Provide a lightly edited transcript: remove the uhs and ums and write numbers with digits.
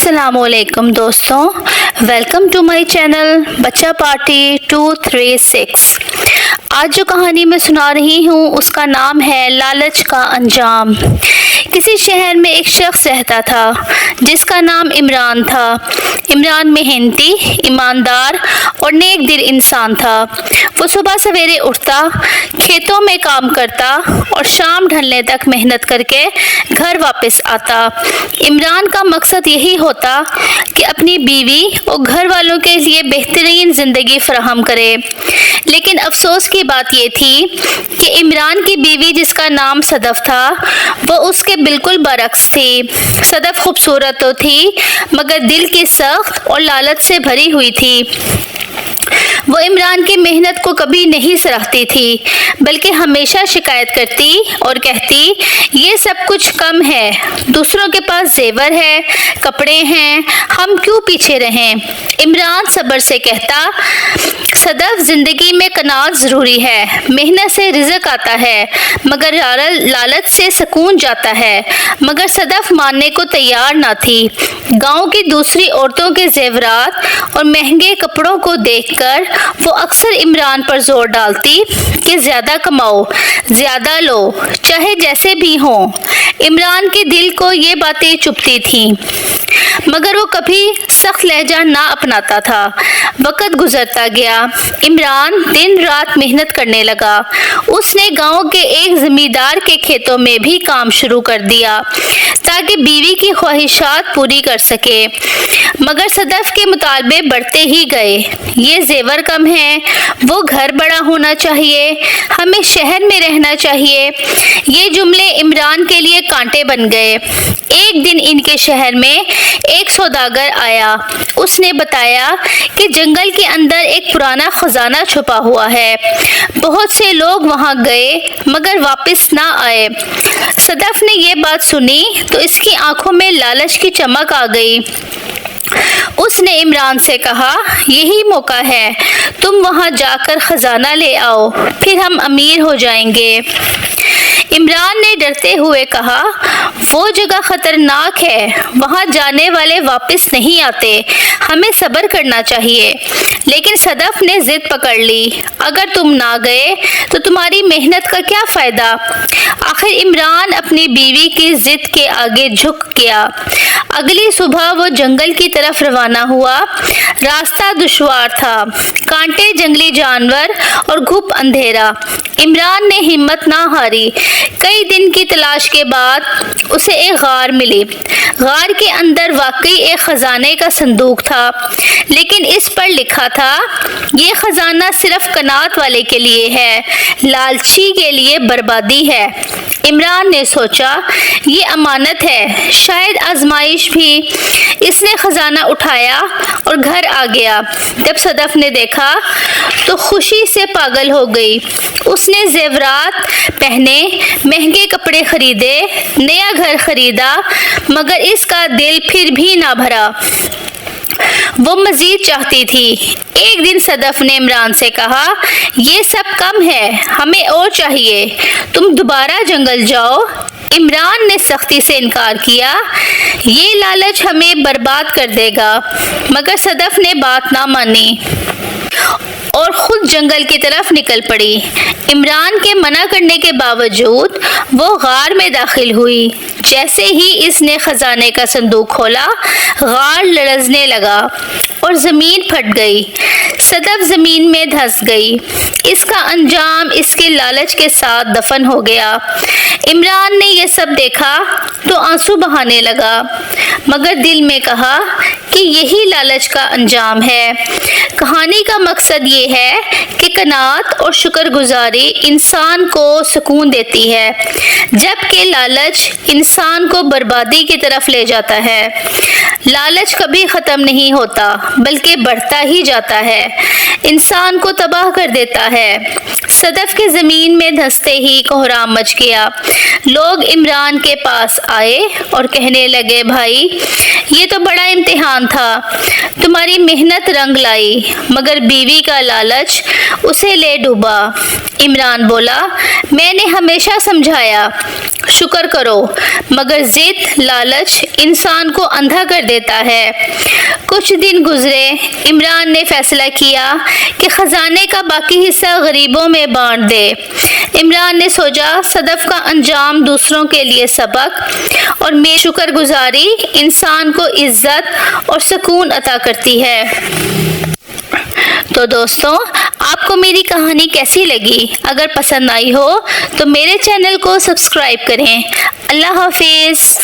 अस्सलाम वालेकुम दोस्तों, वेलकम टू माय चैनल बच्चा पार्टी 236। आज जो कहानी मैं सुना रही हूँ उसका नाम है लालच का अंजाम। किसी शहर में एक शख्स रहता था जिसका नाम इमरान था। इमरान मेहनती, ईमानदार और नेक दिल इंसान था। वो सुबह सवेरे उठता, खेतों में काम करता और शाम ढलने तक मेहनत करके घर वापस आता। इमरान का मकसद यही होता कि अपनी बीवी और घर वालों के लिए बेहतरीन ज़िंदगी फराहम करे। लेकिन अफसोस की बात ये थी कि इमरान की बीवी, जिसका नाम सदफ था, वो उसके बिल्कुल बरक्स थी। सदफ खूबसूरत तो थी मगर दिल की सख्त और लालच से भरी हुई थी। वो इमरान की मेहनत को कभी नहीं सराहती थी, बल्कि हमेशा शिकायत करती और कहती, ये सब कुछ कम है, दूसरों के पास जेवर है, कपड़े हैं, हम क्यों पीछे रहें। इमरान सब्र से कहता, सदफ, जिंदगी में कनात ज़रूरी है, मेहनत से रिज़्क आता है मगर लालच से सुकून जाता है। मगर सदफ मानने को तैयार ना थी। गांव की दूसरी औरतों के जेवरात और महंगे कपड़ों को देखकर वो अक्सर इमरान पर जोर डालती कि ज़्यादा कमाओ, ज़्यादा लो, चाहे जैसे भी हो। इमरान के दिल को ये बातें चुभती थीं, मगर वो कभी सख्त लहजा ना अपनाता था। वक़्त गुजरता गया। इमरान दिन रात मेहनत करने लगा। उसने गांव के एक ज़मींदार के खेतों में भी काम शुरू कर दिया ताकि बीवी की ख्वाहिशात पूरी कर सके। मगर सदफ के मुतालबे बढ़ते ही गए। ये जेवर कम है, वो घर बड़ा होना चाहिए, हमें शहर में रहना चाहिए। ये जुमले इमरान के लिए कांटे बन गए। एक दिन इनके शहर में एक सौदागर आया। उसने बताया कि जंगल के अंदर एक पुराना खजाना छुपा हुआ है। बहुत से लोग वहां गए मगर वापस ना आए। सदफ ने ये बात सुनी तो इसकी आंखों में लालच की चमक आ गई। उसने इमरान से कहा, यही मौका है, तुम वहां जाकर खजाना ले आओ, फिर हम अमीर हो जाएंगे। इमरान ने डरते हुए कहा, वो जगह खतरनाक है, वहां जाने वाले वापस नहीं आते, हमें सब्र करना चाहिए। लेकिन सदफ ने जिद पकड़ ली, अगर तुम ना गए तो तुम्हारी मेहनत का क्या फ़ायदा। आखिर इमरान अपनी बीवी की जिद के आगे झुक गया। अगली सुबह वो जंगल की तरफ रवाना हुआ। रास्ता दुश्वार था, कांटे, जंगली जानवर और घुप अंधेरा। इमरान ने हिम्मत ना हारी। कई दिन की तलाश के बाद उसे एक गार मिली। गार के अंदर वाकई एक खजाने का संदूक था, लेकिन इस पर लिखा था, ये खजाना सिर्फ कनात वाले के लिए है, लालची के लिए बर्बादी है। इमरान ने सोचा, ये अमानत है, शायद आजमाइश भी। इसने खजाना उठाया और घर आ गया। जब सदफ ने देखा तो खुशी से पागल हो गई। उसने जेवरात पहने, महंगे कपड़े खरीदे, नया घर खरीदा, मगर इसका दिल फिर भी ना भरा। वो मजीद चाहती थी। एक दिन सदफ ने इमरान से कहा, ये सब कम है, हमें और चाहिए, तुम दोबारा जंगल जाओ। इमरान ने सख्ती से इनकार किया, ये लालच हमें बर्बाद कर देगा। मगर सदफ ने बात ना मानी और खुद जंगल की तरफ निकल पड़ी। इमरान के मना करने के बावजूद वो गार में दाखिल हुई। जैसे ही इसने खजाने का संदूक खोला, गार लरजने लगा और ज़मीन फट गई। सदफ ज़मीन में धंस गई। इसका अंजाम इसके लालच के साथ दफन हो गया। इमरान ने यह सब देखा तो आंसू बहाने लगा, मगर दिल में कहा कि यही लालच का अंजाम है। कहानी का मकसद ये है कि कनात और शुक्रगुजारी इंसान को सुकून देती है, जबकि लालच इंसान को बर्बादी की तरफ ले जाता है। लालच कभी ख़त्म नहीं होता, बल्कि बढ़ता ही जाता है, इंसान को तबाह कर देता है। सदफ के ज़मीन में धंसते ही कोहराम मच गया। लोग इमरान के पास आए और कहने लगे, भाई, یہ تو بڑا امتحان تھا، تمہاری محنت رنگ لائی، مگر بیوی کا لالچ اسے لے ڈوبا۔ عمران بولا، میں نے ہمیشہ سمجھایا شکر کرو، مگر ضد، لالچ انسان کو اندھا کر دیتا ہے۔ کچھ دن گزرے، عمران نے فیصلہ کیا کہ خزانے کا باقی حصہ غریبوں میں بانٹ دے۔ عمران نے سوچا صدف کا انجام دوسروں کے لیے سبق، اور میری شکر گزاری انسان کو عزت اور سکون عطا کرتی ہے۔ تو دوستوں، آپ کو میری کہانی کیسی لگی؟ اگر پسند آئی ہو تو میرے چینل کو سبسکرائب کریں۔ اللہ حافظ۔